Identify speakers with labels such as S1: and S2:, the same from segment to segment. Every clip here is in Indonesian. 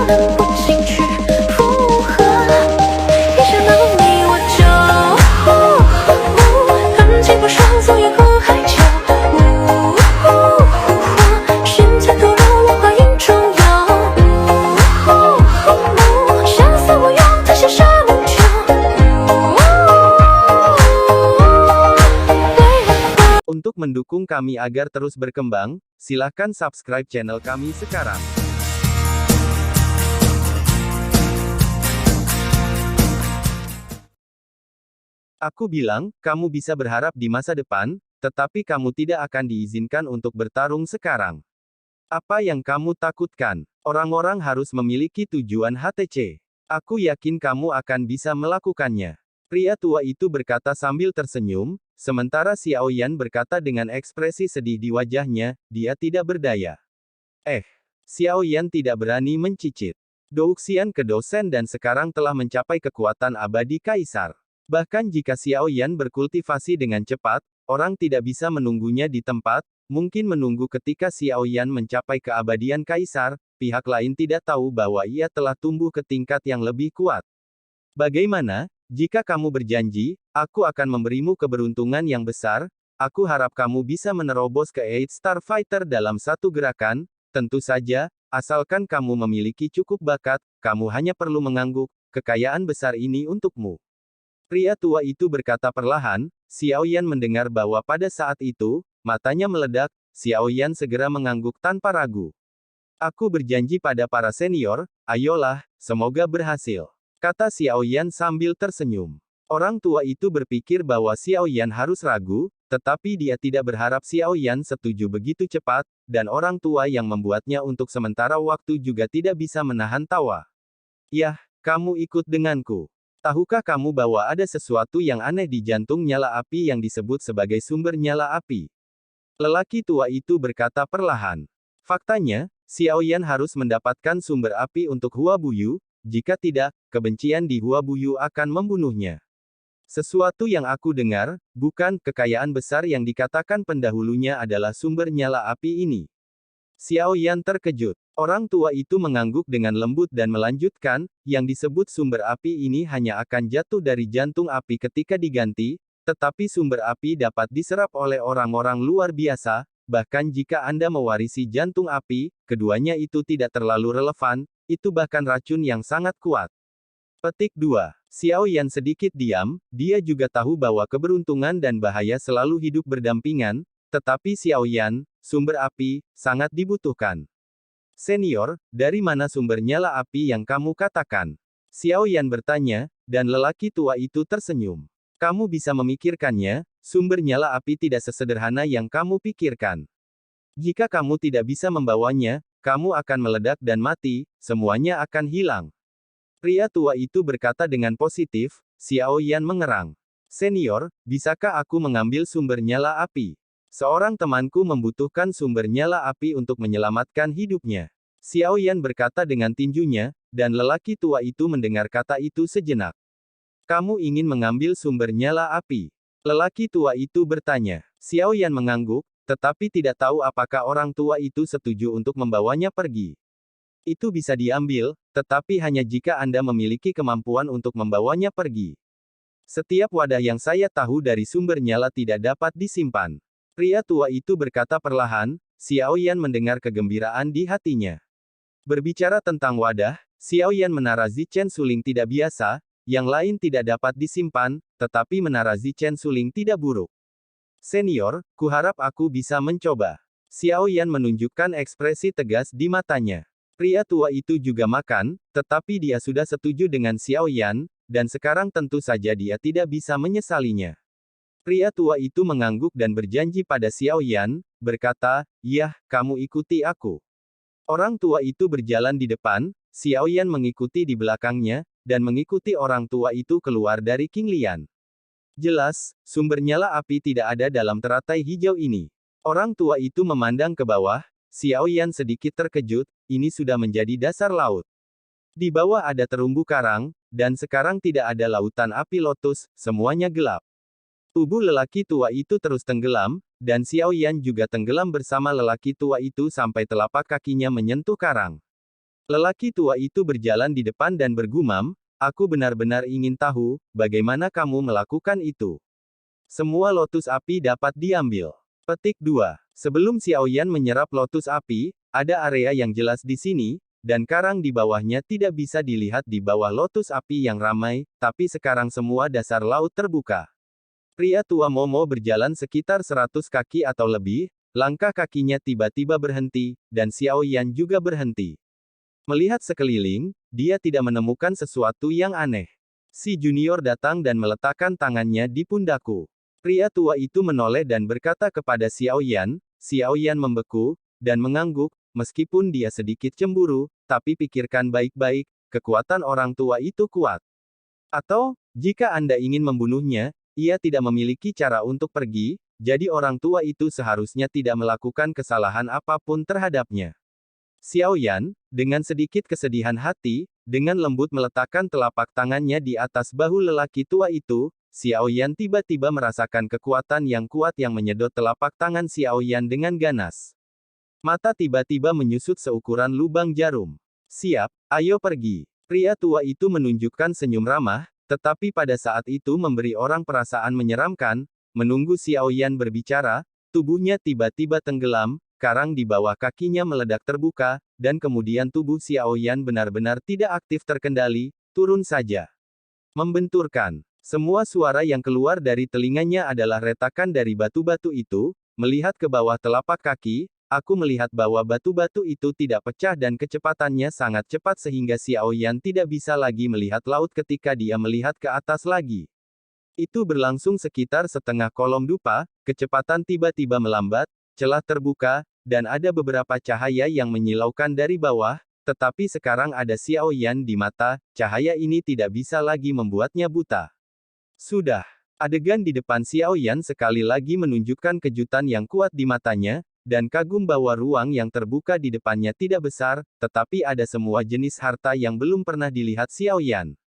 S1: 能不情去附和？一想到你我就很气不舒服，也不害羞。现在堕落文化影中有，下次我用它写什么就。
S2: Untuk mendukung kami agar terus berkembang, silakan subscribe channel kami sekarang. Aku bilang, kamu bisa berharap di masa depan, tetapi kamu tidak akan diizinkan untuk bertarung sekarang. Apa yang kamu takutkan? Orang-orang harus memiliki tujuan HTC. Aku yakin kamu akan bisa melakukannya. Pria tua itu berkata sambil tersenyum, sementara Xiao Yan berkata dengan ekspresi sedih di wajahnya, dia tidak berdaya. Xiao Yan tidak berani mencicit. Douxian ke dosen dan sekarang telah mencapai kekuatan abadi kaisar. Bahkan jika Xiao Yan berkultivasi dengan cepat, orang tidak bisa menunggunya di tempat, mungkin menunggu ketika Xiao Yan mencapai keabadian kaisar, pihak lain tidak tahu bahwa ia telah tumbuh ke tingkat yang lebih kuat. Bagaimana? Jika kamu berjanji, aku akan memberimu keberuntungan yang besar, aku harap kamu bisa menerobos ke Eight Star Fighter dalam satu gerakan, tentu saja, asalkan kamu memiliki cukup bakat, kamu hanya perlu mengangguk, kekayaan besar ini untukmu. Pria tua itu berkata perlahan, Xiao Yan mendengar bahwa pada saat itu, matanya meledak, Xiao Yan segera mengangguk tanpa ragu. Aku berjanji pada para senior, ayolah, semoga berhasil. Kata Xiao Yan sambil tersenyum. Orang tua itu berpikir bahwa Xiao Yan harus ragu, tetapi dia tidak berharap Xiao Yan setuju begitu cepat, dan orang tua yang membuatnya untuk sementara waktu juga tidak bisa menahan tawa. Yah, kamu ikut denganku. Tahukah kamu bahwa ada sesuatu yang aneh di jantung nyala api yang disebut sebagai sumber nyala api? Lelaki tua itu berkata perlahan. Faktanya, Xiao Yan harus mendapatkan sumber api untuk Hua Buyu, jika tidak, kebencian di Hua Buyu akan membunuhnya. Sesuatu yang aku dengar, bukan kekayaan besar yang dikatakan pendahulunya adalah sumber nyala api ini. Xiao Yan terkejut. Orang tua itu mengangguk dengan lembut dan melanjutkan, yang disebut sumber api ini hanya akan jatuh dari jantung api ketika diganti, tetapi sumber api dapat diserap oleh orang-orang luar biasa, bahkan jika Anda mewarisi jantung api, keduanya itu tidak terlalu relevan, itu bahkan racun yang sangat kuat. Petik 2. Xiao Yan sedikit diam, dia juga tahu bahwa keberuntungan dan bahaya selalu hidup berdampingan, tetapi Xiao Yan, sumber api, sangat dibutuhkan. Senior, dari mana sumber nyala api yang kamu katakan? Xiao Yan bertanya, dan lelaki tua itu tersenyum. Kamu bisa memikirkannya, sumber nyala api tidak sesederhana yang kamu pikirkan. Jika kamu tidak bisa membawanya, kamu akan meledak dan mati, semuanya akan hilang. Pria tua itu berkata dengan positif, Xiao Yan mengerang. Senior, bisakah aku mengambil sumber nyala api? Seorang temanku membutuhkan sumber nyala api untuk menyelamatkan hidupnya. Xiao Yan berkata dengan tinjunya, dan lelaki tua itu mendengar kata itu sejenak. Kamu ingin mengambil sumber nyala api? Lelaki tua itu bertanya. Xiao Yan mengangguk, tetapi tidak tahu apakah orang tua itu setuju untuk membawanya pergi. Itu bisa diambil, tetapi hanya jika Anda memiliki kemampuan untuk membawanya pergi. Setiap wadah yang saya tahu dari sumber nyala tidak dapat disimpan. Pria tua itu berkata perlahan, Xiao Yan mendengar kegembiraan di hatinya. Berbicara tentang wadah, Xiao Yan menara Zichen Suling tidak biasa, yang lain tidak dapat disimpan, tetapi menara Zichen Suling tidak buruk. Senior, kuharap aku bisa mencoba. Xiao Yan menunjukkan ekspresi tegas di matanya. Pria tua itu juga makan, tetapi dia sudah setuju dengan Xiao Yan, dan sekarang tentu saja dia tidak bisa menyesalinya. Pria tua itu mengangguk dan berjanji pada Xiao Yan, berkata, "Yah, kamu ikuti aku." Orang tua itu berjalan di depan, Xiao Yan mengikuti di belakangnya, dan mengikuti orang tua itu keluar dari Qinglian. Jelas, sumber nyala api tidak ada dalam teratai hijau ini. Orang tua itu memandang ke bawah, Xiao Yan sedikit terkejut, ini sudah menjadi dasar laut. Di bawah ada terumbu karang, dan sekarang tidak ada lautan api lotus, semuanya gelap. Tubuh lelaki tua itu terus tenggelam, dan Xiao Yan juga tenggelam bersama lelaki tua itu sampai telapak kakinya menyentuh karang. Lelaki tua itu berjalan di depan dan bergumam, aku benar-benar ingin tahu, bagaimana kamu melakukan itu. Semua lotus api dapat diambil. Petik 2. Sebelum Xiaoyan menyerap lotus api, ada area yang jelas di sini, dan karang di bawahnya tidak bisa dilihat di bawah lotus api yang ramai, tapi sekarang semua dasar laut terbuka. Pria tua Momo berjalan sekitar 100 kaki atau lebih, langkah kakinya tiba-tiba berhenti, dan Xiaoyan juga berhenti. Melihat sekeliling, dia tidak menemukan sesuatu yang aneh. Si junior datang dan meletakkan tangannya di pundakku. Pria tua itu menoleh dan berkata kepada Xiaoyan. Xiaoyan membeku, dan mengangguk, meskipun dia sedikit cemburu, tapi pikirkan baik-baik, kekuatan orang tua itu kuat. Atau, jika Anda ingin membunuhnya, ia tidak memiliki cara untuk pergi, jadi orang tua itu seharusnya tidak melakukan kesalahan apapun terhadapnya. Xiaoyan, dengan sedikit kesedihan hati, dengan lembut meletakkan telapak tangannya di atas bahu lelaki tua itu. Xiaoyan tiba-tiba merasakan kekuatan yang kuat yang menyedot telapak tangan Xiaoyan dengan ganas. Mata tiba-tiba menyusut seukuran lubang jarum. Siap, ayo pergi. Pria tua itu menunjukkan senyum ramah, tetapi pada saat itu memberi orang perasaan menyeramkan. Menunggu Xiaoyan berbicara, tubuhnya tiba-tiba tenggelam, karang di bawah kakinya meledak terbuka, dan kemudian tubuh Xiaoyan benar-benar tidak aktif terkendali, turun saja. Membenturkan. Semua suara yang keluar dari telinganya adalah retakan dari batu-batu itu. Melihat ke bawah telapak kaki, aku melihat bahwa batu-batu itu tidak pecah dan kecepatannya sangat cepat sehingga Xiaoyan tidak bisa lagi melihat laut ketika dia melihat ke atas lagi. Itu berlangsung sekitar setengah kolom dupa, kecepatan tiba-tiba melambat, celah terbuka, dan ada beberapa cahaya yang menyilaukan dari bawah, tetapi sekarang ada Xiaoyan di mata, cahaya ini tidak bisa lagi membuatnya buta. Sudah. Adegan di depan Xiaoyan sekali lagi menunjukkan kejutan yang kuat di matanya, dan kagum bahwa ruang yang terbuka di depannya tidak besar, tetapi ada semua jenis harta yang belum pernah dilihat Xiaoyan.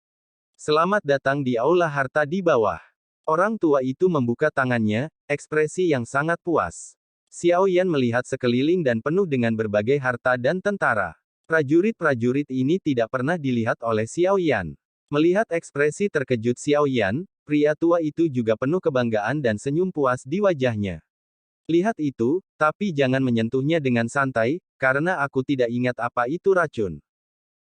S2: Selamat datang di aula harta di bawah. Orang tua itu membuka tangannya, ekspresi yang sangat puas. Xiaoyan melihat sekeliling dan penuh dengan berbagai harta dan tentara. Prajurit-prajurit ini tidak pernah dilihat oleh Xiaoyan. Melihat ekspresi terkejut Xiaoyan, pria tua itu juga penuh kebanggaan dan senyum puas di wajahnya. Lihat itu, tapi jangan menyentuhnya dengan santai, karena aku tidak ingat apa itu racun.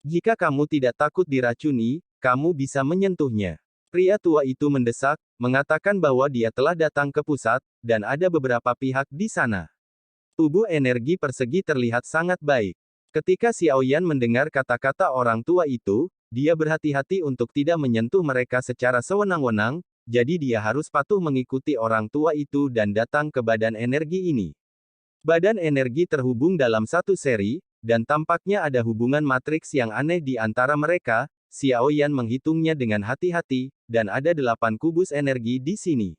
S2: Jika kamu tidak takut diracuni, kamu bisa menyentuhnya. Pria tua itu mendesak, mengatakan bahwa dia telah datang ke pusat, dan ada beberapa pihak di sana. Tubuh energi persegi terlihat sangat baik. Ketika Xiaoyan mendengar kata-kata orang tua itu, dia berhati-hati untuk tidak menyentuh mereka secara sewenang-wenang, jadi dia harus patuh mengikuti orang tua itu dan datang ke badan energi ini. Badan energi terhubung dalam satu seri, dan tampaknya ada hubungan matriks yang aneh di antara mereka. Xiaoyan menghitungnya dengan hati-hati, dan ada 8 kubus energi di sini.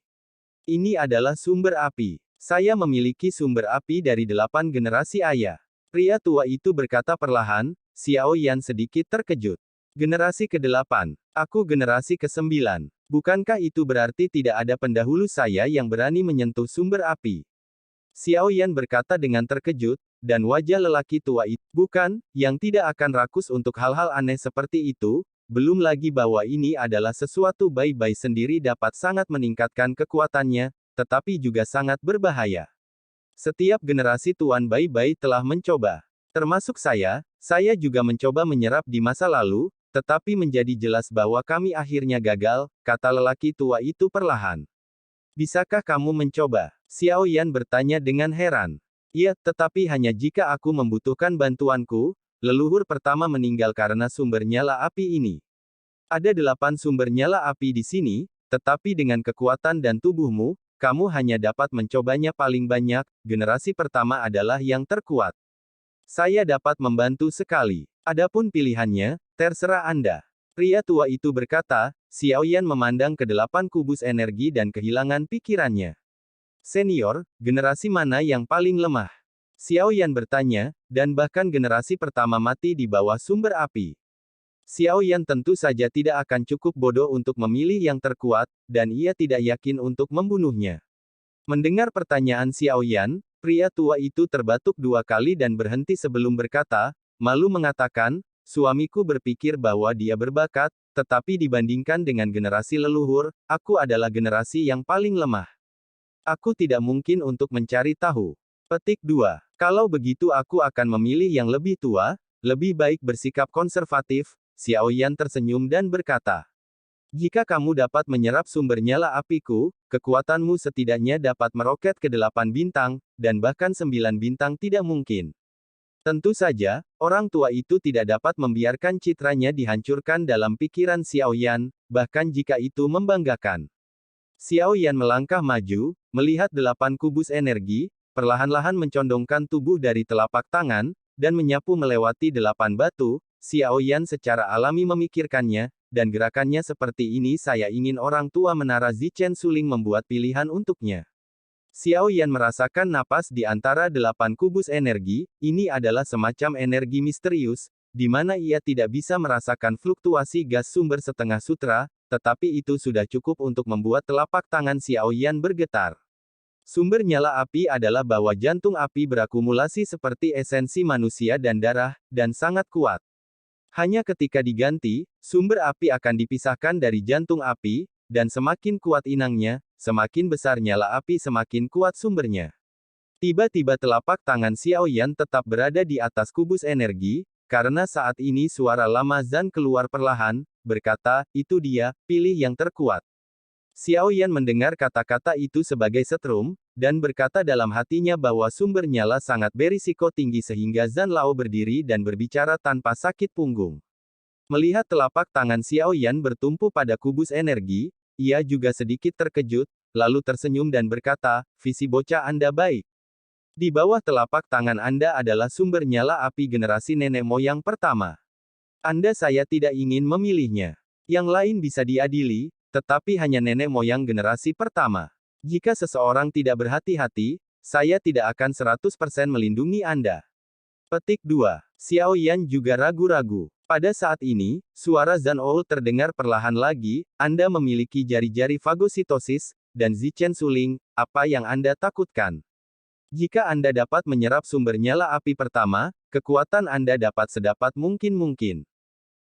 S2: Ini adalah sumber api. Saya memiliki sumber api dari 8 generasi ayah. Pria tua itu berkata perlahan. Xiaoyan sedikit terkejut. Generasi ke-8. Aku generasi ke-9. Bukankah itu berarti tidak ada pendahulu saya yang berani menyentuh sumber api? Xiaoyan berkata dengan terkejut, dan wajah lelaki tua itu, bukan, yang tidak akan rakus untuk hal-hal aneh seperti itu, belum lagi bahwa ini adalah sesuatu bayi-bayi sendiri dapat sangat meningkatkan kekuatannya, tetapi juga sangat berbahaya. Setiap generasi tuan bayi-bayi telah mencoba. Termasuk saya juga mencoba menyerap di masa lalu, tetapi menjadi jelas bahwa kami akhirnya gagal, kata lelaki tua itu perlahan. Bisakah kamu mencoba? Xiaoyan bertanya dengan heran. Iya, tetapi hanya jika aku membutuhkan bantuanku. Leluhur pertama meninggal karena sumber nyala api ini. Ada 8 sumber nyala api di sini, tetapi dengan kekuatan dan tubuhmu, kamu hanya dapat mencobanya paling banyak. Generasi pertama adalah yang terkuat. Saya dapat membantu sekali. Adapun pilihannya, terserah Anda. Pria tua itu berkata. Xiaoyan memandang ke 8 kubus energi dan kehilangan pikirannya. Senior, generasi mana yang paling lemah? Xiaoyan bertanya, dan bahkan generasi pertama mati di bawah sumber api. Xiaoyan tentu saja tidak akan cukup bodoh untuk memilih yang terkuat, dan ia tidak yakin untuk membunuhnya. Mendengar pertanyaan Xiaoyan, pria tua itu terbatuk 2 kali dan berhenti sebelum berkata, malu mengatakan, suamiku berpikir bahwa dia berbakat, tetapi dibandingkan dengan generasi leluhur, aku adalah generasi yang paling lemah. Aku tidak mungkin untuk mencari tahu. Petik 2. Kalau begitu aku akan memilih yang lebih tua, lebih baik bersikap konservatif. Xiao Yan tersenyum dan berkata, jika kamu dapat menyerap sumber nyala apiku, kekuatanmu setidaknya dapat meroket ke 8 bintang, dan bahkan 9 bintang tidak mungkin. Tentu saja, orang tua itu tidak dapat membiarkan citranya dihancurkan dalam pikiran Xiao Yan, bahkan jika itu membanggakan. Xiao Yan melangkah maju, melihat 8 kubus energi, perlahan-lahan mencondongkan tubuh dari telapak tangan, dan menyapu melewati 8 batu. Xiao Yan secara alami memikirkannya, dan gerakannya seperti ini saya ingin orang tua menara Zichen Suling membuat pilihan untuknya. Xiao Yan merasakan napas di antara 8 kubus energi, ini adalah semacam energi misterius, di mana ia tidak bisa merasakan fluktuasi gas sumber setengah sutra, tetapi itu sudah cukup untuk membuat telapak tangan Xiao Yan bergetar. Sumber nyala api adalah bahwa jantung api berakumulasi seperti esensi manusia dan darah, dan sangat kuat. Hanya ketika diganti, sumber api akan dipisahkan dari jantung api, dan semakin kuat inangnya, semakin besar nyala api semakin kuat sumbernya. Tiba-tiba telapak tangan Xiao Yan tetap berada di atas kubus energi, karena saat ini suara lama Zan keluar perlahan, berkata, itu dia, pilih yang terkuat. Xiao Yan mendengar kata-kata itu sebagai setrum, dan berkata dalam hatinya bahwa sumber nyala sangat berisiko tinggi sehingga Zan Lao berdiri dan berbicara tanpa sakit punggung. Melihat telapak tangan Xiao Yan bertumpu pada kubus energi, ia juga sedikit terkejut, lalu tersenyum dan berkata, visi bocah Anda baik. Di bawah telapak tangan Anda adalah sumber nyala api generasi nenek moyang pertama. Saya tidak ingin memilihnya. Yang lain bisa diadili, tetapi hanya nenek moyang generasi pertama. Jika seseorang tidak berhati-hati, saya tidak akan 100% melindungi Anda. Petik 2. Xiao Yan juga ragu-ragu. Pada saat ini, suara Zan Ou terdengar perlahan lagi, Anda memiliki jari-jari fagositosis, dan Zichen Suling, apa yang Anda takutkan? Jika Anda dapat menyerap sumber nyala api pertama, kekuatan Anda dapat sedapat mungkin.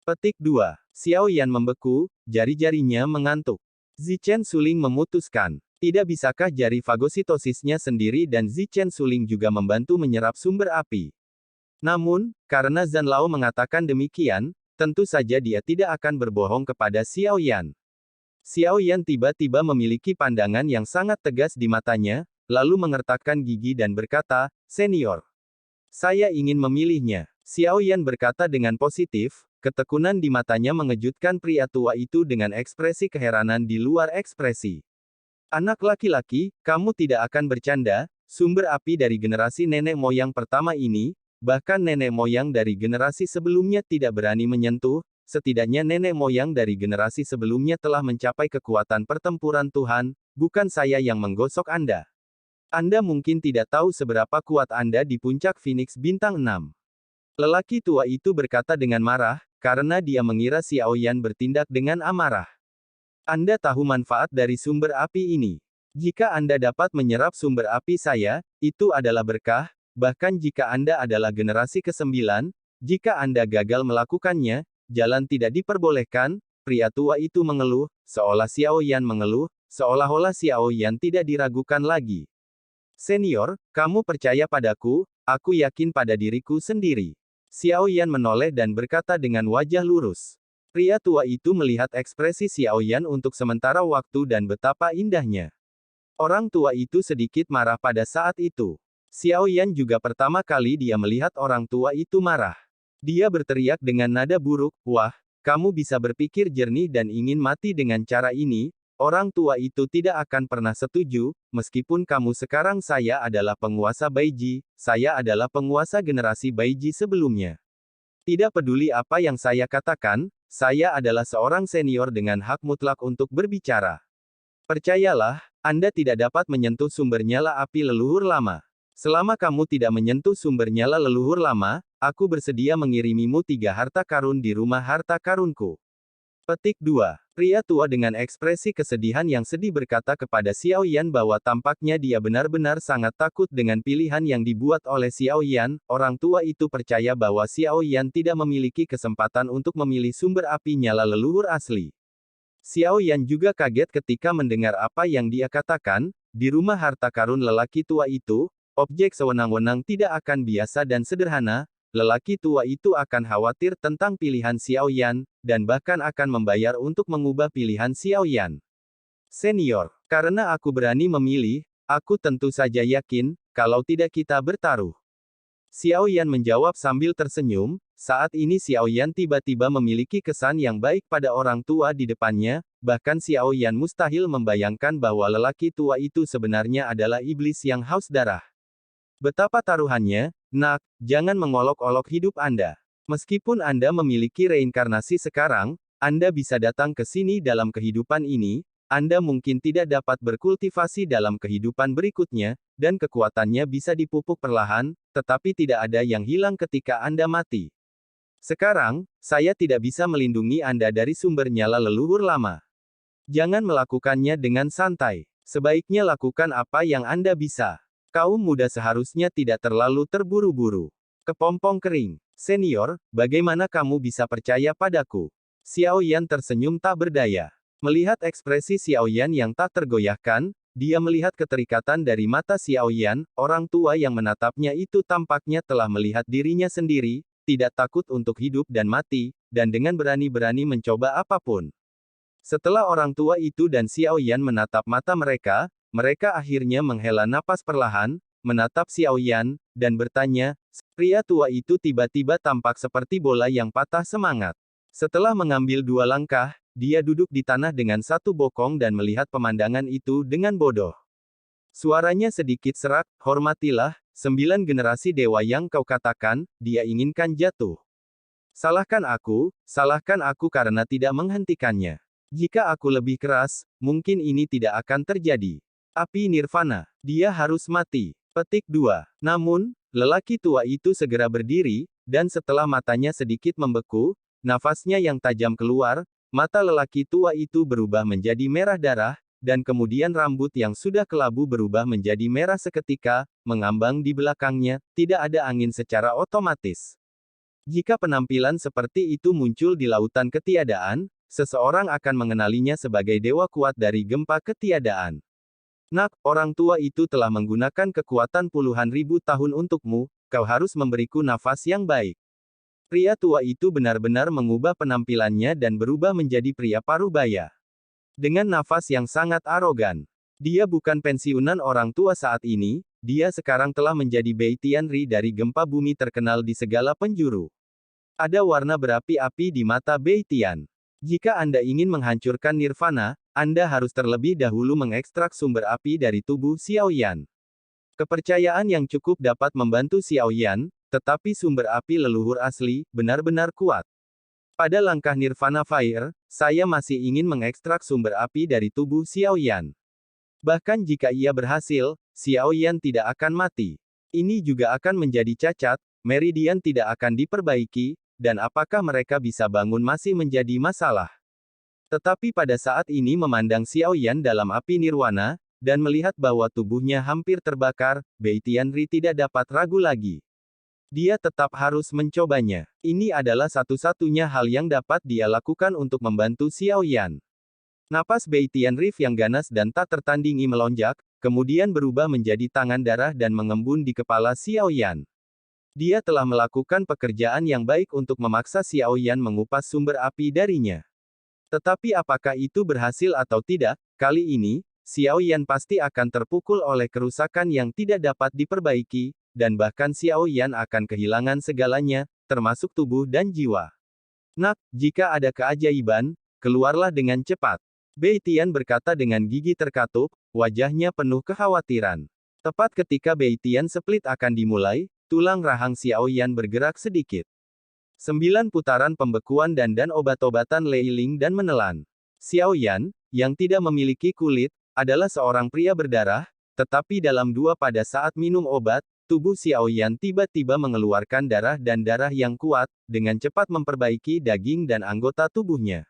S2: Petik 2. Xiao Yan membeku, jari-jarinya mengantuk. Zichen Suling memutuskan, tidak bisakah jari fagositosisnya sendiri dan Zichen Suling juga membantu menyerap sumber api? Namun, karena Zan Lao mengatakan demikian, tentu saja dia tidak akan berbohong kepada Xiao Yan. Xiao Yan tiba-tiba memiliki pandangan yang sangat tegas di matanya, lalu mengertakkan gigi dan berkata, senior. Saya ingin memilihnya. Xiao Yan berkata dengan positif, ketekunan di matanya mengejutkan pria tua itu dengan ekspresi keheranan di luar ekspresi. Anak laki-laki, kamu tidak akan bercanda, sumber api dari generasi nenek moyang pertama ini, bahkan nenek moyang dari generasi sebelumnya tidak berani menyentuh, setidaknya nenek moyang dari generasi sebelumnya telah mencapai kekuatan pertempuran Tuhan, bukan saya yang menggosok Anda. Anda mungkin tidak tahu seberapa kuat Anda di puncak Phoenix Bintang 6. Lelaki tua itu berkata dengan marah, karena dia mengira Xiao Yan bertindak dengan amarah. Anda tahu manfaat dari sumber api ini. Jika Anda dapat menyerap sumber api saya, itu adalah berkah, bahkan jika Anda adalah generasi ke-9, jika Anda gagal melakukannya, jalan tidak diperbolehkan, pria tua itu mengeluh, seolah Xiao Yan mengeluh, seolah-olah Xiao Yan tidak diragukan lagi. Senior, kamu percaya padaku, aku yakin pada diriku sendiri. Xiao Yan menoleh dan berkata dengan wajah lurus. Pria tua itu melihat ekspresi Xiao Yan untuk sementara waktu dan betapa indahnya. Orang tua itu sedikit marah pada saat itu. Xiao Yan juga pertama kali dia melihat orang tua itu marah. Dia berteriak dengan nada buruk, wah, kamu bisa berpikir jernih dan ingin mati dengan cara ini, orang tua itu tidak akan pernah setuju, meskipun kamu sekarang saya adalah penguasa Baiji, saya adalah penguasa generasi Baiji sebelumnya. Tidak peduli apa yang saya katakan, saya adalah seorang senior dengan hak mutlak untuk berbicara. Percayalah, Anda tidak dapat menyentuh sumber nyala api leluhur lama. Selama kamu tidak menyentuh sumber nyala leluhur lama, aku bersedia mengirimimu 3 harta karun di rumah harta karunku. Petik 2. Pria tua dengan ekspresi kesedihan yang sedih berkata kepada Xiao Yan bahwa tampaknya dia benar-benar sangat takut dengan pilihan yang dibuat oleh Xiao Yan. Orang tua itu percaya bahwa Xiao Yan tidak memiliki kesempatan untuk memilih sumber api nyala leluhur asli. Xiao Yan juga kaget ketika mendengar apa yang dia katakan. Di rumah harta karun lelaki tua itu, objek sewenang-wenang tidak akan biasa dan sederhana. Lelaki tua itu akan khawatir tentang pilihan Xiao Yan, dan bahkan akan membayar untuk mengubah pilihan Xiao Yan. Senior, karena aku berani memilih, aku tentu saja yakin, kalau tidak kita bertaruh. Xiao Yan menjawab sambil tersenyum. Saat ini Xiao Yan tiba-tiba memiliki kesan yang baik pada orang tua di depannya, bahkan Xiao Yan mustahil membayangkan bahwa lelaki tua itu sebenarnya adalah iblis yang haus darah. Betapa taruhannya, nak, jangan mengolok-olok hidup Anda. Meskipun Anda memiliki reinkarnasi sekarang, Anda bisa datang ke sini dalam kehidupan ini, Anda mungkin tidak dapat berkultivasi dalam kehidupan berikutnya, dan kekuatannya bisa dipupuk perlahan, tetapi tidak ada yang hilang ketika Anda mati. Sekarang, saya tidak bisa melindungi Anda dari sumber nyala leluhur lama. Jangan melakukannya dengan santai. Sebaiknya lakukan apa yang Anda bisa. Kaum muda seharusnya tidak terlalu terburu-buru. Kepompong kering. Senior, bagaimana kamu bisa percaya padaku? Xiao Yan tersenyum tak berdaya. Melihat ekspresi Xiao Yan yang tak tergoyahkan, dia melihat keterikatan dari mata Xiao Yan. Orang tua yang menatapnya itu tampaknya telah melihat dirinya sendiri, tidak takut untuk hidup dan mati, dan dengan berani-berani mencoba apapun. Setelah orang tua itu dan Xiao Yan menatap mata mereka, mereka akhirnya menghela napas perlahan, menatap Xiao Yan, dan bertanya, pria tua itu tiba-tiba tampak seperti bola yang patah semangat. Setelah mengambil 2 langkah, dia duduk di tanah dengan satu bokong dan melihat pemandangan itu dengan bodoh. Suaranya sedikit serak, hormatilah, 9 generasi dewa yang kau katakan, dia inginkan jatuh. Salahkan aku karena tidak menghentikannya. Jika aku lebih keras, mungkin ini tidak akan terjadi. Api nirvana. Dia harus mati. Petik 2. Namun, lelaki tua itu segera berdiri, dan setelah matanya sedikit membeku, nafasnya yang tajam keluar, mata lelaki tua itu berubah menjadi merah darah, dan kemudian rambut yang sudah kelabu berubah menjadi merah seketika, mengambang di belakangnya, tidak ada angin secara otomatis. Jika penampilan seperti itu muncul di lautan ketiadaan, seseorang akan mengenalinya sebagai dewa kuat dari gempa ketiadaan. Nak, orang tua itu telah menggunakan kekuatan puluhan ribu tahun untukmu, kau harus memberiku nafas yang baik. Pria tua itu benar-benar mengubah penampilannya dan berubah menjadi pria parubaya. Dengan nafas yang sangat arogan. Dia bukan pensiunan orang tua saat ini, dia sekarang telah menjadi Bei Tianri dari gempa bumi terkenal di segala penjuru. Ada warna berapi-api di mata Bei Tian. Jika Anda ingin menghancurkan nirvana, Anda harus terlebih dahulu mengekstrak sumber api dari tubuh Xiao Yan. Kepercayaan yang cukup dapat membantu Xiao Yan, tetapi sumber api leluhur asli, benar-benar kuat. Pada langkah Nirvana Fire, saya masih ingin mengekstrak sumber api dari tubuh Xiao Yan. Bahkan jika ia berhasil, Xiao Yan tidak akan mati. Ini juga akan menjadi cacat, meridian tidak akan diperbaiki, dan apakah mereka bisa bangun masih menjadi masalah. Tetapi pada saat ini memandang Xiao Yan dalam api nirwana, dan melihat bahwa tubuhnya hampir terbakar, Bei Tianri tidak dapat ragu lagi. Dia tetap harus mencobanya. Ini adalah satu-satunya hal yang dapat dia lakukan untuk membantu Xiao Yan. Napas Bei Tianri yang ganas dan tak tertandingi melonjak, kemudian berubah menjadi tangan darah dan mengembun di kepala Xiao Yan. Dia telah melakukan pekerjaan yang baik untuk memaksa Xiao Yan mengupas sumber api darinya. Tetapi apakah itu berhasil atau tidak, kali ini, Xiao Yan pasti akan terpukul oleh kerusakan yang tidak dapat diperbaiki, dan bahkan Xiao Yan akan kehilangan segalanya, termasuk tubuh dan jiwa. Nak, jika ada keajaiban, keluarlah dengan cepat. Bei Tian berkata dengan gigi terkatup, wajahnya penuh kekhawatiran. Tepat ketika Bei Tian split akan dimulai, tulang rahang Xiao Yan bergerak sedikit. 9 putaran pembekuan dan obat-obatan leiling dan menelan. Xiao Yan, yang tidak memiliki kulit, adalah seorang pria berdarah, tetapi dalam pada saat minum obat, tubuh Xiao Yan tiba-tiba mengeluarkan darah yang kuat, dengan cepat memperbaiki daging dan anggota tubuhnya.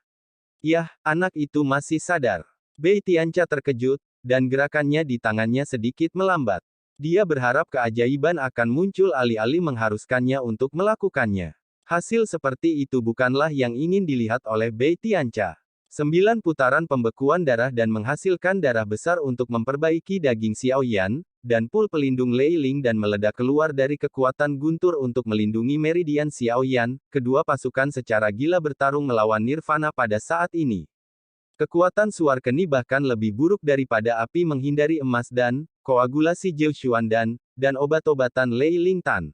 S2: Yah, anak itu masih sadar. Bei Tiancha terkejut, dan gerakannya di tangannya sedikit melambat. Dia berharap keajaiban akan muncul alih-alih mengharuskannya untuk melakukannya. Hasil seperti itu bukanlah yang ingin dilihat oleh Bei Tiancha. 9 putaran pembekuan darah dan menghasilkan darah besar untuk memperbaiki daging Xiaoyan, dan pul pelindung Lei Ling dan meledak keluar dari kekuatan guntur untuk melindungi meridian Xiaoyan. Kedua pasukan secara gila bertarung melawan Nirvana pada saat ini. Kekuatan suar keni bahkan lebih buruk daripada api menghindari emas dan koagulasi Zhou Xuandan, dan obat-obatan Lei Ling Tan.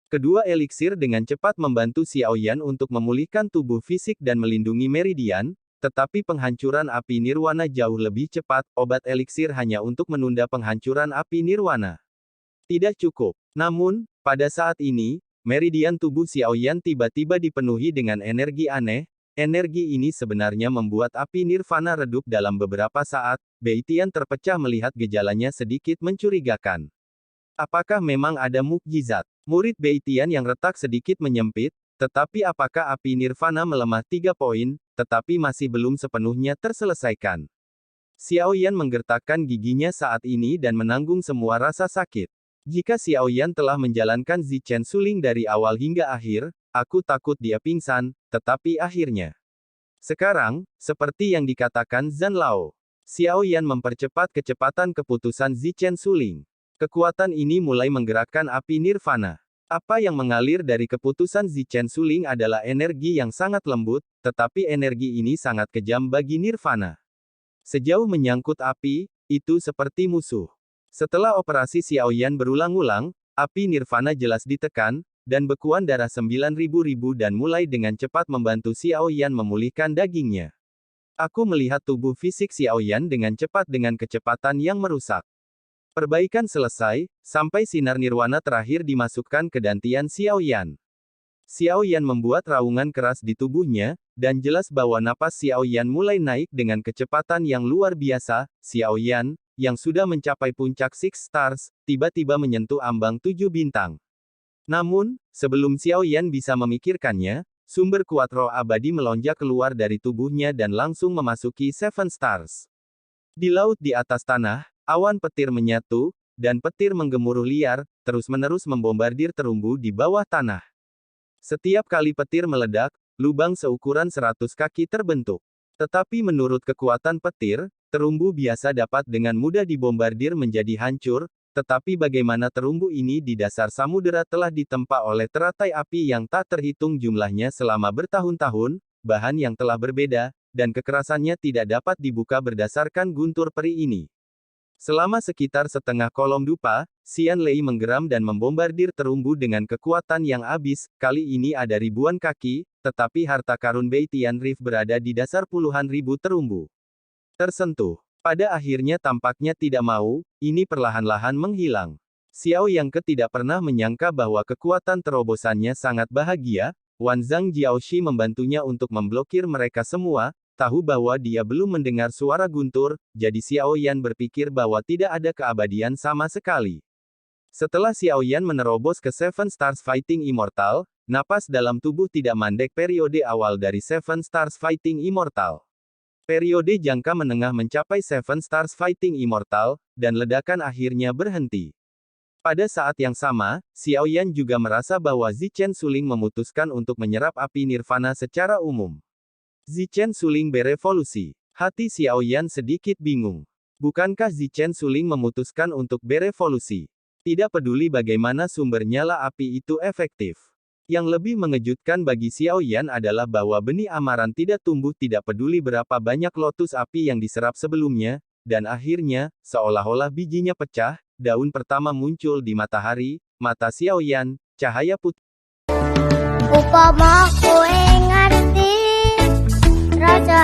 S2: Kedua eliksir dengan cepat membantu Xiaoyan untuk memulihkan tubuh fisik dan melindungi meridian, tetapi penghancuran api nirwana jauh lebih cepat. Obat eliksir hanya untuk menunda penghancuran api nirwana. Tidak cukup. Namun, pada saat ini, meridian tubuh Xiaoyan tiba-tiba dipenuhi dengan energi aneh. Energi ini sebenarnya membuat api nirvana redup dalam beberapa saat. Bei Tian terpecah melihat gejalanya sedikit mencurigakan. Apakah memang ada mukjizat? Murid Bei Tian yang retak sedikit menyempit, tetapi apakah api nirvana melemah 3 poin, tetapi masih belum sepenuhnya terselesaikan. Xiaoyan menggertakkan giginya saat ini dan menanggung semua rasa sakit. Jika Xiaoyan telah menjalankan Zichen Suling dari awal hingga akhir, aku takut dia pingsan, tetapi akhirnya. Sekarang, seperti yang dikatakan Zhan Lao, Xiaoyan mempercepat kecepatan keputusan Zichen Suling. Kekuatan ini mulai menggerakkan api nirvana. Apa yang mengalir dari keputusan Zichen Suling adalah energi yang sangat lembut, tetapi energi ini sangat kejam bagi nirvana. Sejauh menyangkut api, itu seperti musuh. Setelah operasi Xiaoyan berulang-ulang, api nirvana jelas ditekan, dan bekuan darah 9.000 dan mulai dengan cepat membantu Xiaoyan memulihkan dagingnya. Aku melihat tubuh fisik Xiaoyan dengan cepat dengan kecepatan yang merusak. Perbaikan selesai, sampai sinar nirwana terakhir dimasukkan ke dantian Xiaoyan. Xiaoyan membuat raungan keras di tubuhnya, dan jelas bahwa napas Xiaoyan mulai naik dengan kecepatan yang luar biasa. Xiaoyan, yang sudah mencapai puncak Six Stars, tiba-tiba menyentuh ambang 7 bintang. Namun, sebelum Xiaoyan bisa memikirkannya, sumber kuat roh abadi melonjak keluar dari tubuhnya dan langsung memasuki Seven Stars. Di laut di atas tanah, awan petir menyatu, dan petir menggemuruh liar, terus-menerus membombardir terumbu di bawah tanah. Setiap kali petir meledak, lubang seukuran 100 kaki terbentuk. Tetapi menurut kekuatan petir, terumbu biasa dapat dengan mudah dibombardir menjadi hancur, tetapi bagaimana terumbu ini di dasar samudera telah ditempa oleh teratai api yang tak terhitung jumlahnya selama bertahun-tahun, bahan yang telah berbeda, dan kekerasannya tidak dapat dibuka berdasarkan guntur peri ini. Selama sekitar setengah kolom dupa, Xian Lei menggeram dan membombardir terumbu dengan kekuatan yang abis. Kali ini ada ribuan kaki, tetapi harta karun Bei Tian Reef berada di dasar puluhan ribu terumbu. Tersentuh. Pada akhirnya tampaknya tidak mau, ini perlahan-lahan menghilang. Xiao Yang tidak pernah menyangka bahwa kekuatan terobosannya sangat bahagia. Wan Zhang Jiaoxi membantunya untuk memblokir mereka semua. Tahu bahwa dia belum mendengar suara guntur, jadi Xiaoyan berpikir bahwa tidak ada keabadian sama sekali. Setelah Xiaoyan menerobos ke Seven Stars Fighting Immortal, napas dalam tubuh tidak mandek periode awal dari Seven Stars Fighting Immortal. Periode jangka menengah mencapai Seven Stars Fighting Immortal, dan ledakan akhirnya berhenti. Pada saat yang sama, Xiaoyan juga merasa bahwa Zichen Suling memutuskan untuk menyerap api nirvana secara umum. Zichen Suling berevolusi. Hati Xiaoyan sedikit bingung. Bukankah Zichen Suling memutuskan untuk berevolusi? Tidak peduli bagaimana sumber nyala api itu efektif. Yang lebih mengejutkan bagi Xiaoyan adalah bahwa benih amaran tidak tumbuh tidak peduli berapa banyak lotus api yang diserap sebelumnya, dan akhirnya, seolah-olah bijinya pecah, daun pertama muncul di matahari, mata Xiaoyan, cahaya putih.
S1: Upama kowe ngerti rasa